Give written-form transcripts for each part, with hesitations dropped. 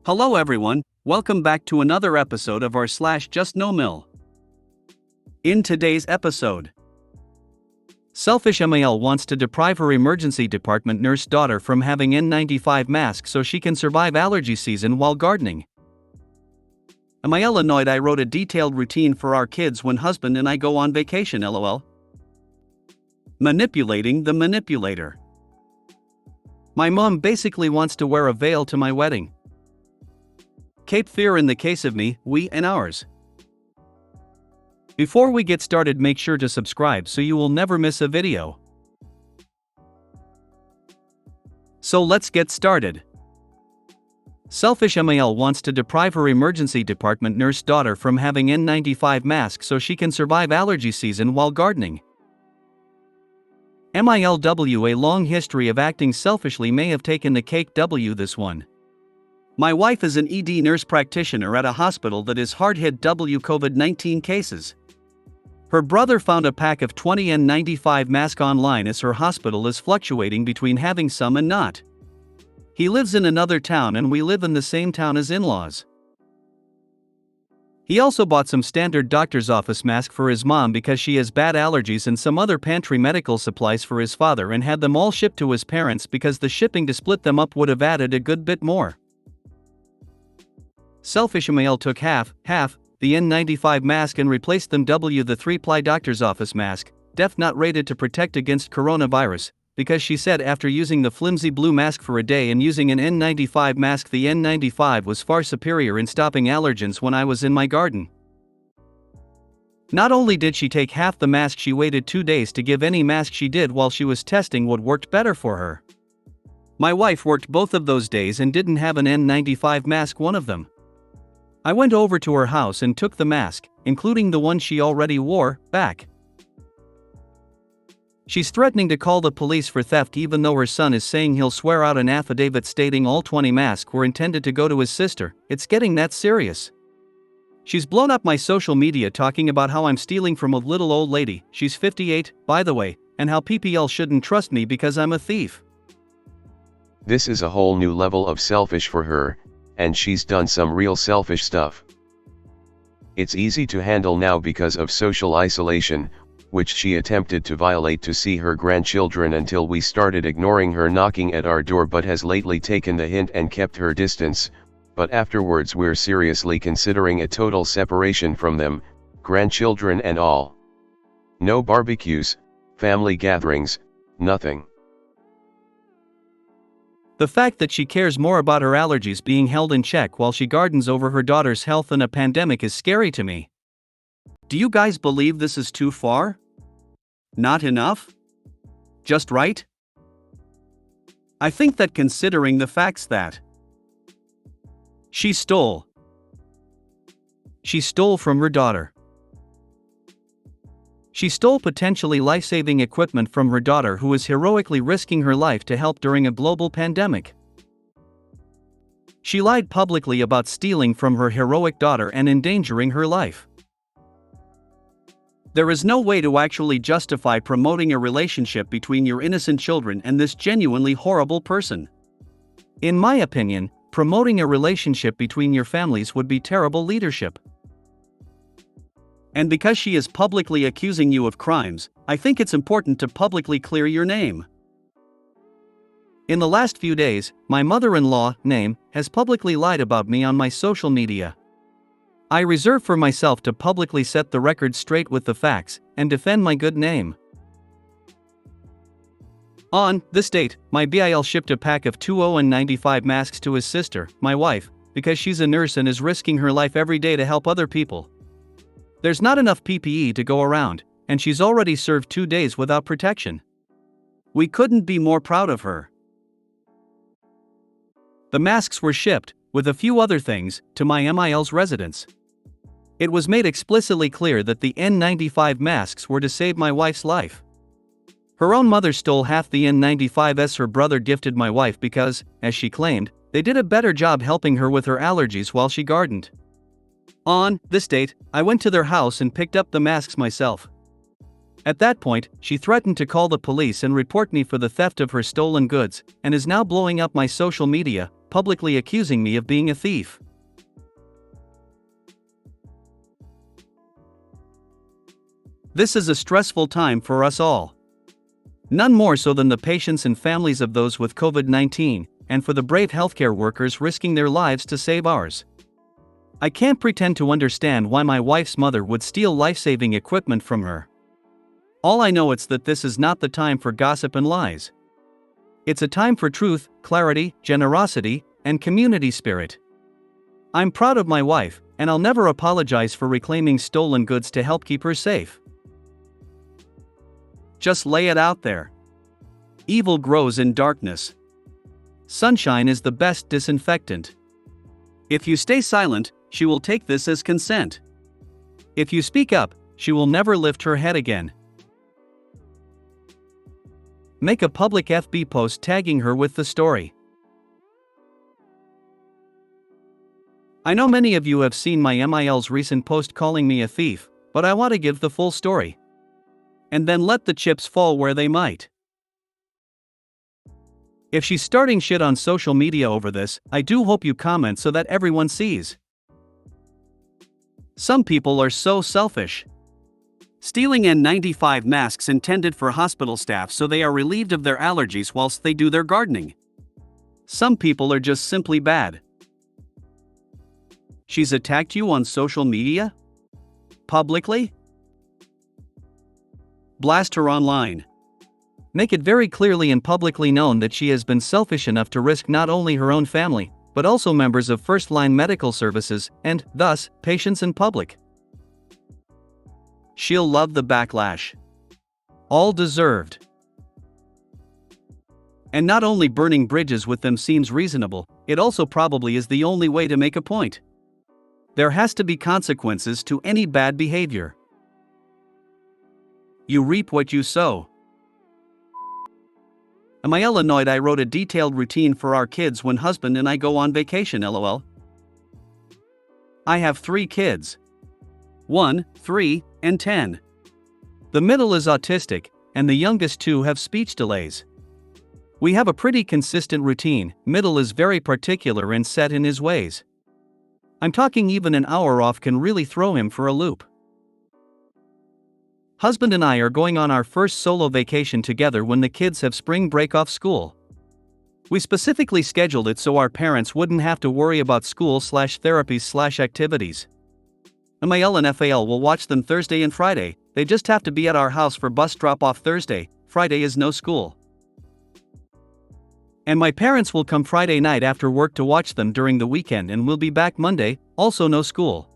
Hello everyone, welcome back to another episode of our /justNoMIL. In today's episode, selfish MIL wants to deprive her emergency department nurse daughter from having N95 mask so she can survive allergy season while gardening. MIL annoyed I wrote a detailed routine for our kids when husband and I go on vacation lol. Manipulating the manipulator. My mom basically wants to wear a veil to my wedding. Cape Fear in the case of me, we and ours. Before we get started, make sure to subscribe so you will never miss a video. So let's get started. Selfish MIL wants to deprive her emergency department nurse daughter from having N95 mask so she can survive allergy season while gardening. MILW, a long history of acting selfishly, may have taken the cake this one. My wife is an ED nurse practitioner at a hospital that is hard hit COVID-19 cases. Her brother found a pack of 20 N95 masks online as her hospital is fluctuating between having some and not. He lives in another town and we live in the same town as in-laws. He also bought some standard doctor's office mask for his mom because she has bad allergies and some other pantry medical supplies for his father and had them all shipped to his parents because the shipping to split them up would have added a good bit more. Selfish MIL took half the N95 mask and replaced them the 3-ply doctor's office mask, dept not rated to protect against coronavirus, because she said after using the flimsy blue mask for a day and using an N95 mask, the N95 was far superior in stopping allergens when I was in my garden. Not only did she take half the mask, she waited 2 days to give any mask she did while she was testing what worked better for her. My wife worked both of those days and didn't have an N95 mask one of them. I went over to her house and took the mask, including the one she already wore, back. She's threatening to call the police for theft even though her son is saying he'll swear out an affidavit stating all 20 masks were intended to go to his sister. It's getting that serious. She's blown up my social media talking about how I'm stealing from a little old lady, she's 58, by the way, and how PPL shouldn't trust me because I'm a thief. This is a whole new level of selfish for her, and she's done some real selfish stuff. It's easy to handle now because of social isolation, which she attempted to violate to see her grandchildren until we started ignoring her knocking at our door, but has lately taken the hint and kept her distance, but afterwards we're seriously considering a total separation from them, grandchildren and all. No barbecues, family gatherings, nothing. The fact that she cares more about her allergies being held in check while she gardens over her daughter's health in a pandemic is scary to me. Do you guys believe this is too far? Not enough? Just right? I think that considering the facts that she stole from her daughter. She stole potentially life-saving equipment from her daughter who is heroically risking her life to help during a global pandemic. She lied publicly about stealing from her heroic daughter and endangering her life. There is no way to actually justify promoting a relationship between your innocent children and this genuinely horrible person. In my opinion, promoting a relationship between your families would be terrible leadership. And because she is publicly accusing you of crimes, I think it's important to publicly clear your name. In the last few days, my mother-in-law, name, has publicly lied about me on my social media. I reserve for myself to publicly set the record straight with the facts, and defend my good name. On this date, my BIL shipped a pack of 2 N95 masks to his sister, my wife, because she's a nurse and is risking her life every day to help other people. There's not enough PPE to go around, and she's already served 2 days without protection. We couldn't be more proud of her. The masks were shipped, with a few other things, to my MIL's residence. It was made explicitly clear that the N95 masks were to save my wife's life. Her own mother stole half the N95s her brother gifted my wife because, as she claimed, they did a better job helping her with her allergies while she gardened. On this date, I went to their house and picked up the masks myself. At that point, she threatened to call the police and report me for the theft of her stolen goods, and is now blowing up my social media, publicly accusing me of being a thief. This is a stressful time for us all. None more so than the patients and families of those with COVID-19, and for the brave healthcare workers risking their lives to save ours. I can't pretend to understand why my wife's mother would steal life-saving equipment from her. All I know is that this is not the time for gossip and lies. It's a time for truth, clarity, generosity, and community spirit. I'm proud of my wife, and I'll never apologize for reclaiming stolen goods to help keep her safe. Just lay it out there. Evil grows in darkness. Sunshine is the best disinfectant. If you stay silent, she will take this as consent. If you speak up, she will never lift her head again. Make a public FB post tagging her with the story. I know many of you have seen my MIL's recent post calling me a thief, but I want to give the full story. And then let the chips fall where they might. If she's starting shit on social media over this, I do hope you comment so that everyone sees. Some people are so selfish. Stealing N95 masks intended for hospital staff so they are relieved of their allergies whilst they do their gardening. Some people are just simply bad. She's attacked you on social media? Publicly? Blast her online. Make it very clearly and publicly known that she has been selfish enough to risk not only her own family, but also members of first-line medical services, and, thus, patients and public. She'll love the backlash. All deserved. And not only burning bridges with them seems reasonable, it also probably is the only way to make a point. There has to be consequences to any bad behavior. You reap what you sow. Am I annoyed I wrote a detailed routine for our kids when husband and I go on vacation, lol. I have 3 kids. 1, 3, and 10. The middle is autistic, and the youngest 2 have speech delays. We have a pretty consistent routine. Middle is very particular and set in his ways. I'm talking even an hour off can really throw him for a loop. Husband and I are going on our first solo vacation together when the kids have spring break off school. We specifically scheduled it so our parents wouldn't have to worry about school/therapies/activities. MIL and FAL will watch them Thursday and Friday, they just have to be at our house for bus drop-off Thursday, Friday is no school. And my parents will come Friday night after work to watch them during the weekend and we'll be back Monday, also no school.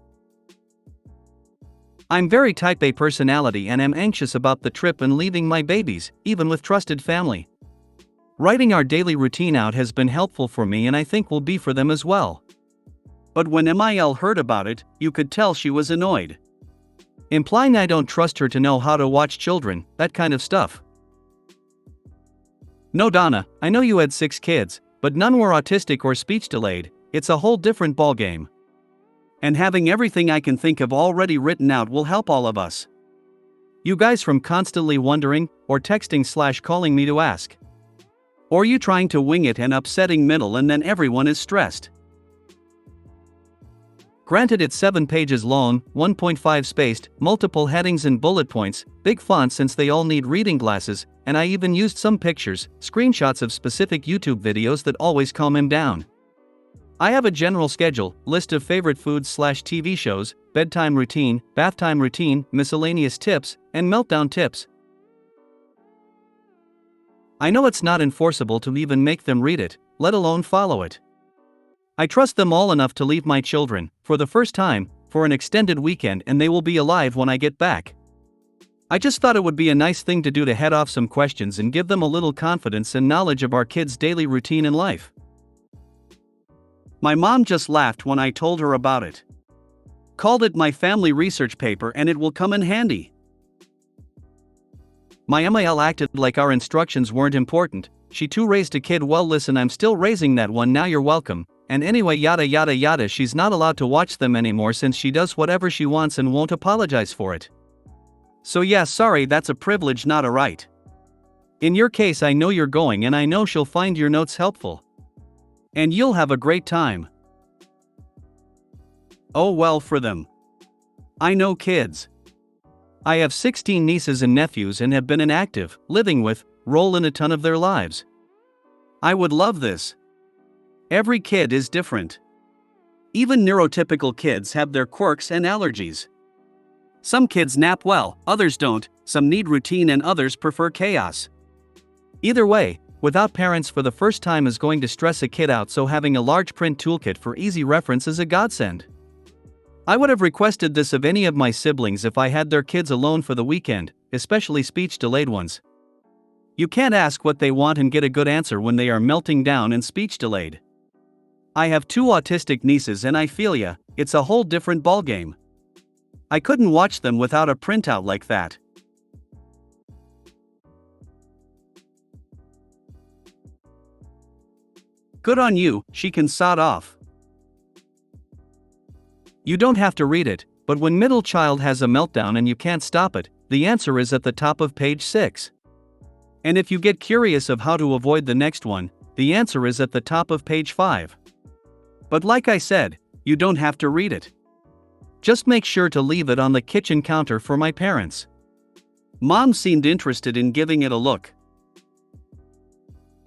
I'm very type A personality and am anxious about the trip and leaving my babies, even with trusted family. Writing our daily routine out has been helpful for me and I think will be for them as well. But when MIL heard about it, you could tell she was annoyed. Implying I don't trust her to know how to watch children, that kind of stuff. No Donna, I know you had 6 kids, but none were autistic or speech delayed, it's a whole different ballgame. And having everything I can think of already written out will help all of us. You guys from constantly wondering, or texting/calling me to ask. Or you trying to wing it and upsetting middle and then everyone is stressed. Granted it's 7 pages long, 1.5 spaced, multiple headings and bullet points, big font since they all need reading glasses, and I even used some pictures, screenshots of specific YouTube videos that always calm him down. I have a general schedule, list of favorite foods/TV shows, bedtime routine, bath time routine, miscellaneous tips, and meltdown tips. I know it's not enforceable to even make them read it, let alone follow it. I trust them all enough to leave my children, for the first time, for an extended weekend and they will be alive when I get back. I just thought it would be a nice thing to do to head off some questions and give them a little confidence and knowledge of our kids' daily routine and life. My mom just laughed when I told her about it. Called it my family research paper and it will come in handy. My MIL acted like our instructions weren't important. She too raised a kid. Well listen, I'm still raising that one, now you're welcome. And anyway yada yada yada, she's not allowed to watch them anymore since she does whatever she wants and won't apologize for it. So yeah, sorry, that's a privilege not a right. In your case I know you're going and I know she'll find your notes helpful. And you'll have a great time. Oh well for them. I know kids. I have 16 nieces and nephews and have been an active, living with, role in a ton of their lives. I would love this. Every kid is different. Even neurotypical kids have their quirks and allergies. Some kids nap well, others don't, some need routine and others prefer chaos. Either way, without parents for the first time is going to stress a kid out, so having a large print toolkit for easy reference is a godsend. I would have requested this of any of my siblings if I had their kids alone for the weekend, especially speech-delayed ones. You can't ask what they want and get a good answer when they are melting down and speech-delayed. I have 2 autistic nieces and I feel ya, it's a whole different ballgame. I couldn't watch them without a printout like that. Good on you, she can sod off. You don't have to read it, but when middle child has a meltdown and you can't stop it, the answer is at the top of page 6. And if you get curious of how to avoid the next one, the answer is at the top of page 5. But like I said, you don't have to read it. Just make sure to leave it on the kitchen counter for my parents. Mom seemed interested in giving it a look.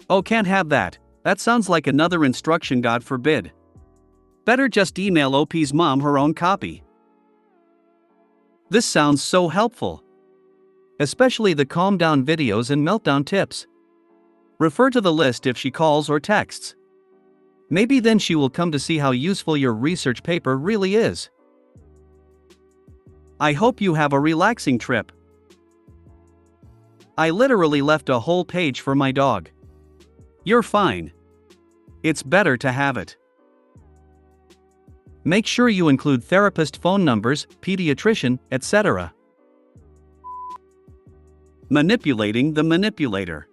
Oh, can't have that. That sounds like another instruction, God forbid. Better just email OP's mom her own copy. This sounds so helpful. Especially the calm down videos and meltdown tips. Refer to the list if she calls or texts. Maybe then she will come to see how useful your research paper really is. I hope you have a relaxing trip. I literally left a whole page for my dog. You're fine. It's better to have it. Make sure you include therapist phone numbers, pediatrician, etc. Manipulating the manipulator.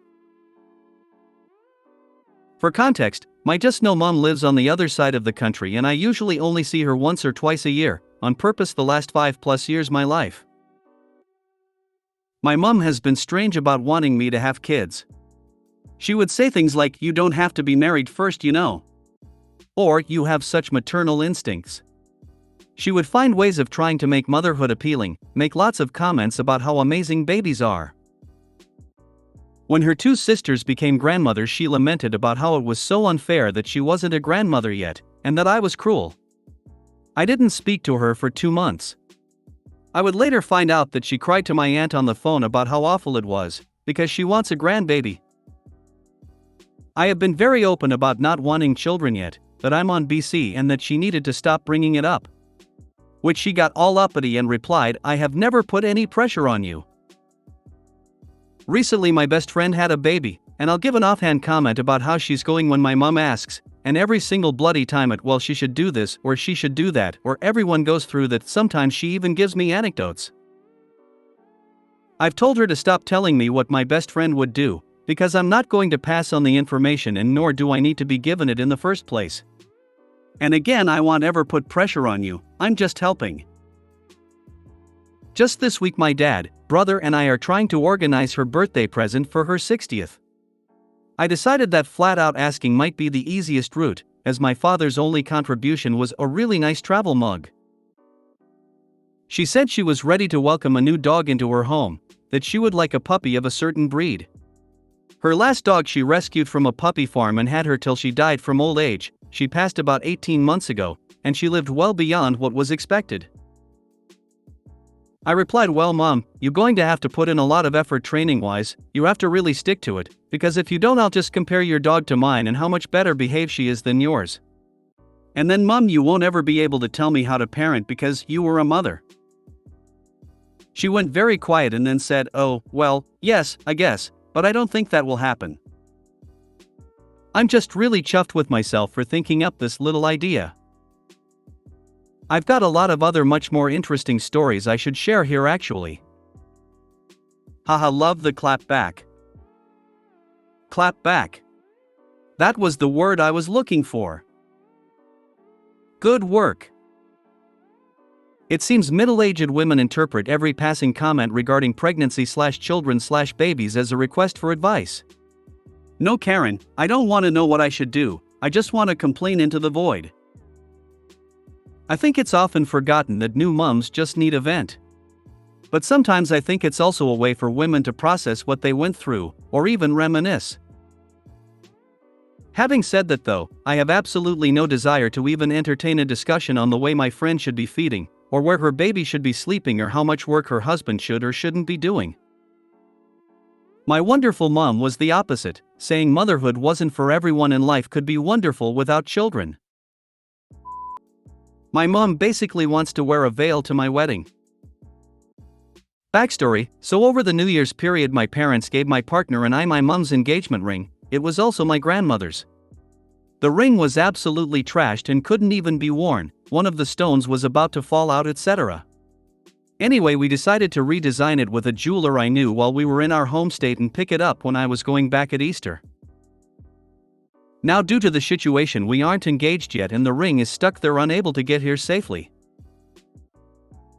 For context, my justNoMIL lives on the other side of the country and I usually only see her once or twice a year, on purpose the last 5+ years my life. My mom has been strange about wanting me to have kids. She would say things like, "You don't have to be married first, you know." Or, "You have such maternal instincts." She would find ways of trying to make motherhood appealing, make lots of comments about how amazing babies are. When her 2 sisters became grandmothers, she lamented about how it was so unfair that she wasn't a grandmother yet, and that I was cruel. I didn't speak to her for 2 months. I would later find out that she cried to my aunt on the phone about how awful it was, because she wants a grandbaby. I have been very open about not wanting children yet, that I'm on BC and that she needed to stop bringing it up. Which she got all uppity and replied, "I have never put any pressure on you." Recently my best friend had a baby, and I'll give an offhand comment about how she's going when my mom asks, and every single bloody time well, she should do this or she should do that, or everyone goes through that. Sometimes she even gives me anecdotes. I've told her to stop telling me what my best friend would do, because I'm not going to pass on the information and nor do I need to be given it in the first place. And again, I won't ever put pressure on you, I'm just helping. Just this week my dad, brother and I are trying to organize her birthday present for her 60th. I decided that flat out asking might be the easiest route, as my father's only contribution was a really nice travel mug. She said she was ready to welcome a new dog into her home, that she would like a puppy of a certain breed. Her last dog she rescued from a puppy farm and had her till she died from old age. She passed about 18 months ago, and she lived well beyond what was expected. I replied, "Well, Mom, you're going to have to put in a lot of effort training-wise, you have to really stick to it, because if you don't I'll just compare your dog to mine and how much better behaved she is than yours. And then Mom, you won't ever be able to tell me how to parent because you were a mother." She went very quiet and then said, "Oh, well, yes, I guess, but I don't think that will happen." I'm just really chuffed with myself for thinking up this little idea. I've got a lot of other much more interesting stories I should share here actually. Haha, love the clap back. Clap back. That was the word I was looking for. Good work. It seems middle-aged women interpret every passing comment regarding pregnancy/children/babies as a request for advice. No, Karen, I don't want to know what I should do, I just want to complain into the void. I think it's often forgotten that new mums just need a vent. But sometimes I think it's also a way for women to process what they went through, or even reminisce. Having said that though, I have absolutely no desire to even entertain a discussion on the way my friend should be feeding, or where her baby should be sleeping, or how much work her husband should or shouldn't be doing. My wonderful mom was the opposite, saying motherhood wasn't for everyone and life could be wonderful without children. My mom basically wants to wear a veil to my wedding. Backstory: so over the New Year's period my parents gave my partner and I my mom's engagement ring. It was also my grandmother's. The ring was absolutely trashed and couldn't even be worn, one of the stones was about to fall out, etc. Anyway, we decided to redesign it with a jeweler I knew while we were in our home state and pick it up when I was going back at Easter. Now due to the situation we aren't engaged yet and the ring is stuck there, unable to get here safely.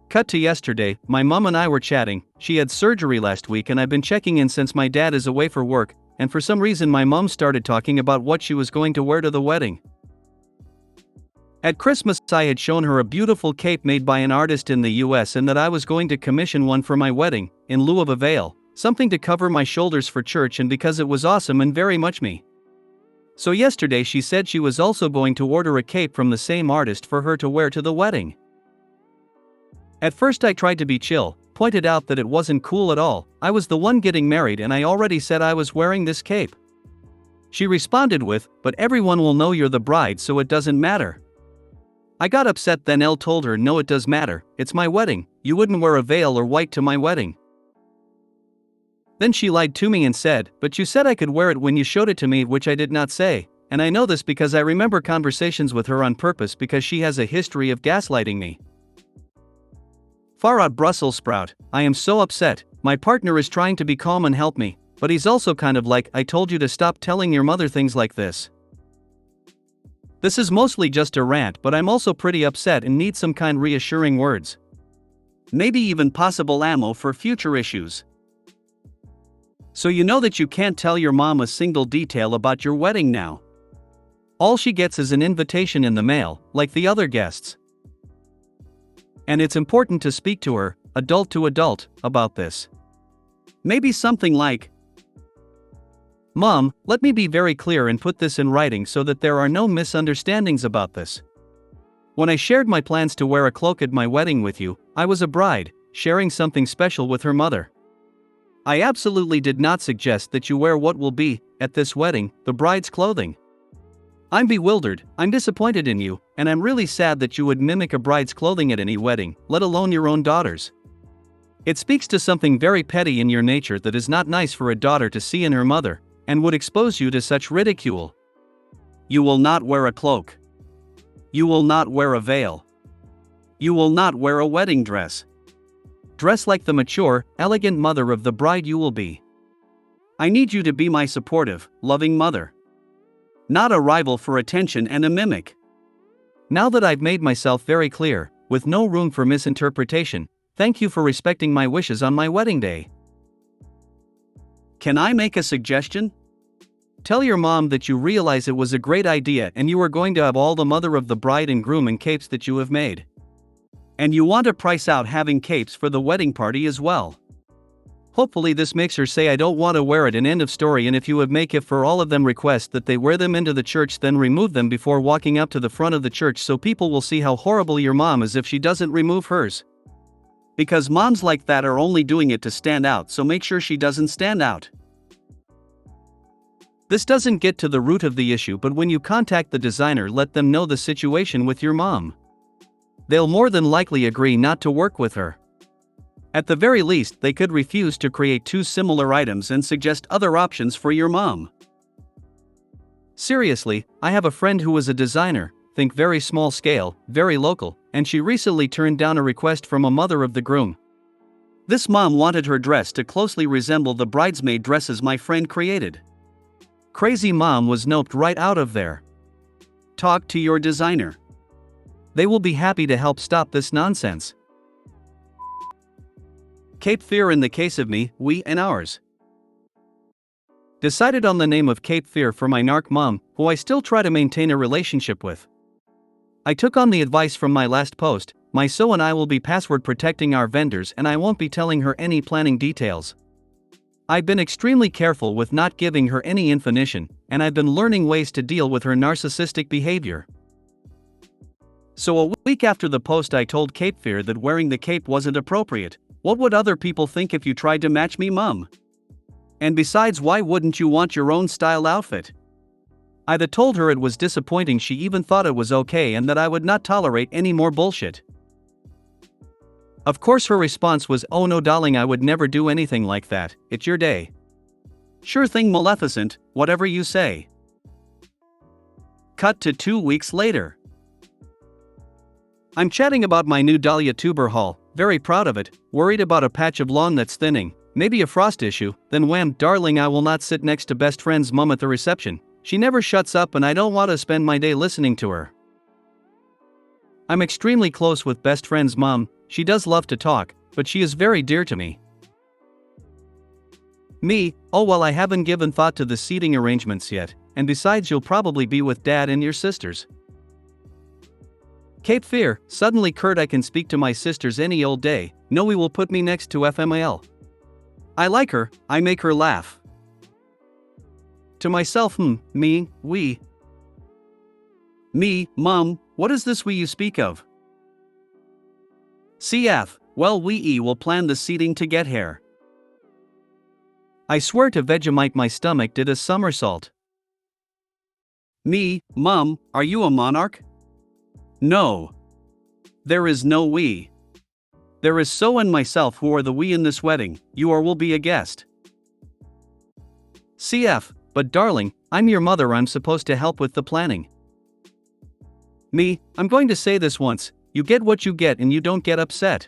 Cut to yesterday, my mom and I were chatting. She had surgery last week and I've been checking in since my dad is away for work, and for some reason my mom started talking about what she was going to wear to the wedding. At Christmas I had shown her a beautiful cape made by an artist in the US and that I was going to commission one for my wedding, in lieu of a veil, something to cover my shoulders for church and because it was awesome and very much me. So yesterday she said she was also going to order a cape from the same artist for her to wear to the wedding. At first I tried to be chill, pointed out that it wasn't cool at all, I was the one getting married and I already said I was wearing this cape. She responded with, "But everyone will know you're the bride so it doesn't matter." I got upset, then Elle told her, "No, it does matter, it's my wedding, you wouldn't wear a veil or white to my wedding." Then she lied to me and said, "But you said I could wear it when you showed it to me," which I did not say, and I know this because I remember conversations with her on purpose because she has a history of gaslighting me. Far out Brussels sprout, I am so upset. My partner is trying to be calm and help me, but he's also kind of like, "I told you to stop telling your mother things like this." This is mostly just a rant, but I'm also pretty upset and need some kind reassuring words. Maybe even possible ammo for future issues. So you know that you can't tell your mom a single detail about your wedding now. All she gets is an invitation in the mail, like the other guests. And it's important to speak to her, adult to adult, about this. Maybe something like, "Mom, let me be very clear and put this in writing so that there are no misunderstandings about this. When I shared my plans to wear a cloak at my wedding with you, I was a bride, sharing something special with her mother. I absolutely did not suggest that you wear what will be, at this wedding, the bride's clothing. I'm bewildered, I'm disappointed in you, and I'm really sad that you would mimic a bride's clothing at any wedding, let alone your own daughter's. It speaks to something very petty in your nature that is not nice for a daughter to see in her mother, and would expose you to such ridicule. You will not wear a cloak. You will not wear a veil. You will not wear a wedding dress. Dress like the mature, elegant mother of the bride you will be. I need you to be my supportive, loving mother. Not a rival for attention and a mimic. Now that I've made myself very clear, with no room for misinterpretation, thank you for respecting my wishes on my wedding day. Can I make a suggestion? Tell your mom that you realize it was a great idea and you are going to have all the mother of the bride and groom in capes that you have made. And you want to price out having capes for the wedding party as well. Hopefully this makes her say I don't want to wear it, and end of story. And if you would make it for all of them, request that they wear them into the church, then remove them before walking up to the front of the church so people will see how horrible your mom is if she doesn't remove hers. Because moms like that are only doing it to stand out, so make sure she doesn't stand out. This doesn't get to the root of the issue, but when you contact the designer, let them know the situation with your mom. They'll more than likely agree not to work with her. At the very least, they could refuse to create two similar items and suggest other options for your mom. Seriously, I have a friend who was a designer, think very small scale, very local, and she recently turned down a request from a mother of the groom. This mom wanted her dress to closely resemble the bridesmaid dresses my friend created. Crazy mom was noped right out of there. Talk to your designer. They will be happy to help stop this nonsense. Cape fear in the case of me, we and ours. Decided on the name of Cape Fear for my narc mom, who I still try to maintain a relationship with. I took on the advice from my last post. My so and I will be password protecting our vendors and I won't be telling her any planning details. I've been extremely careful with not giving her any information, and I've been learning ways to deal with her narcissistic behavior. So a week after the post I told Cape Fear that wearing the cape wasn't appropriate. What would other people think if you tried to match me, mum? And besides, why wouldn't you want your own style outfit? I'd told her it was disappointing she even thought it was okay and that I would not tolerate any more bullshit. Of course her response was, "Oh no darling, I would never do anything like that, it's your day." Sure thing Maleficent, whatever you say. Cut to 2 weeks later. I'm chatting about my new dahlia tuber haul, very proud of it, worried about a patch of lawn that's thinning, maybe a frost issue, then wham, darling, I will not sit next to best friend's mum at the reception. She never shuts up and I don't want to spend my day listening to her. I'm extremely close with best friend's mom. She does love to talk, but she is very dear to me. Me, oh well, I haven't given thought to the seating arrangements yet, and besides you'll probably be with dad and your sisters. Cape Fear, suddenly Kurt, I can speak to my sisters any old day. No, we will put me next to FMIL. I like her, I make her laugh. To myself, me, we. Me, mum, what is this we you speak of? CF, well we will plan the seating to get here. I swear to Vegemite my stomach did a somersault. Me, mum, are you a monarch? No. There is no we. There is so and myself who are the we in this wedding, you or will be a guest. CF, but darling, I'm your mother, I'm supposed to help with the planning. Me, I'm going to say this once, you get what you get and you don't get upset.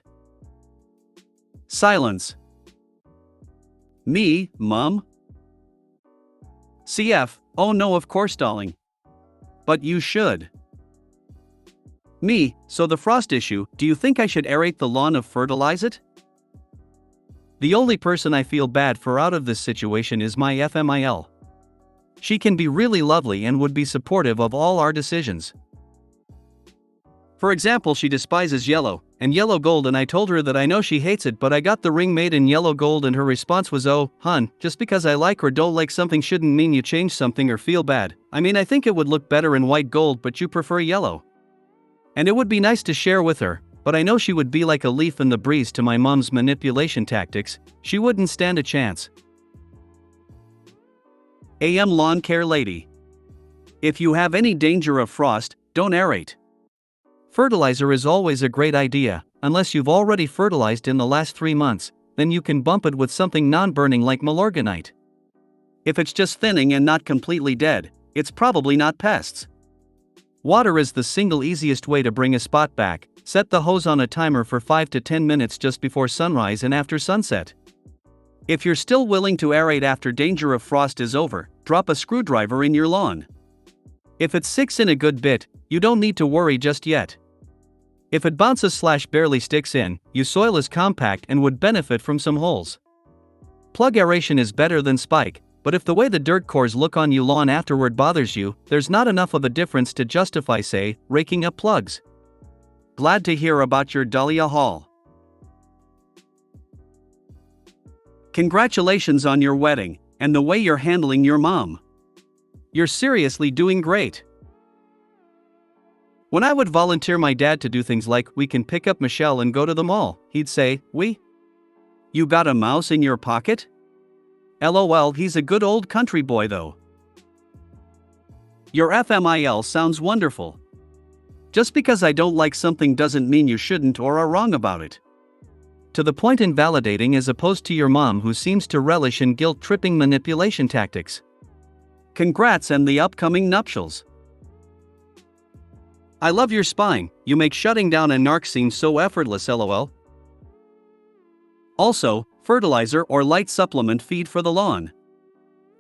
Silence. Me, mum? CF, oh no of course darling. But you should. Me, so the frost issue, do you think I should aerate the lawn or fertilize it? The only person I feel bad for out of this situation is my FMIL. She can be really lovely and would be supportive of all our decisions. For example, she despises yellow and yellow gold, and I told her that I know she hates it, but I got the ring made in yellow gold, and her response was, "Oh, hun, just because I like or don't like something shouldn't mean you change something or feel bad. I mean, I think it would look better in white gold, but you prefer yellow." And it would be nice to share with her, but I know she would be like a leaf in the breeze to my mom's manipulation tactics. She wouldn't stand a chance. AM Lawn Care Lady. If you have any danger of frost, don't aerate. Fertilizer is always a great idea, unless you've already fertilized in the last 3 months, then you can bump it with something non-burning like Milorganite. If it's just thinning and not completely dead, it's probably not pests. Water is the single easiest way to bring a spot back. Set the hose on a timer for 5 to 10 minutes just before sunrise and after sunset. If you're still willing to aerate after danger of frost is over, drop a screwdriver in your lawn. If it sticks in a good bit, you don't need to worry just yet. If it bounces/barely sticks in, your soil is compact and would benefit from some holes. Plug aeration is better than spike, but if the way the dirt cores look on your lawn afterward bothers you, there's not enough of a difference to justify, say, raking up plugs. Glad to hear about your dahlia haul. Congratulations on your wedding, and the way you're handling your mom. You're seriously doing great. When I would volunteer my dad to do things like, "We can pick up Michelle and go to the mall," he'd say, "We? You got a mouse in your pocket?" LOL, he's a good old country boy though. Your FMIL sounds wonderful. Just because I don't like something doesn't mean you shouldn't or are wrong about it. To the point and validating, as opposed to your mom who seems to relish in guilt-tripping manipulation tactics. Congrats and the upcoming nuptials. I love your spine, you make shutting down a narc seem so effortless, LOL. Also, fertilizer or light supplement feed for the lawn.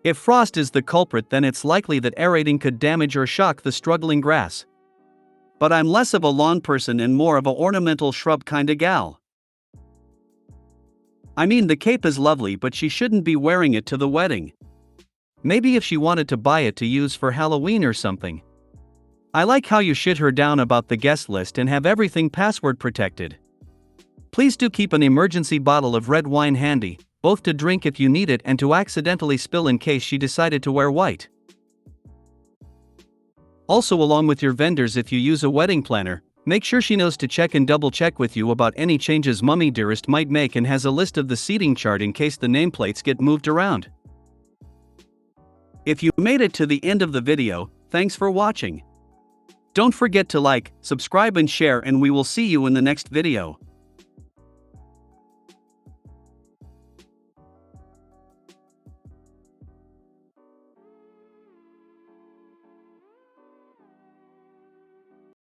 If frost is the culprit, then it's likely that aerating could damage or shock the struggling grass. But I'm less of a lawn person and more of a ornamental shrub kinda gal. I mean, the cape is lovely, but she shouldn't be wearing it to the wedding. Maybe if she wanted to buy it to use for Halloween or something. I like how you shit her down about the guest list and have everything password protected. Please do keep an emergency bottle of red wine handy, both to drink if you need it and to accidentally spill in case she decided to wear white. Also, along with your vendors, if you use a wedding planner, make sure she knows to check and double check with you about any changes Mummy Dearest might make and has a list of the seating chart in case the nameplates get moved around. If you made it to the end of the video, thanks for watching. Don't forget to like, subscribe and share, and we will see you in the next video.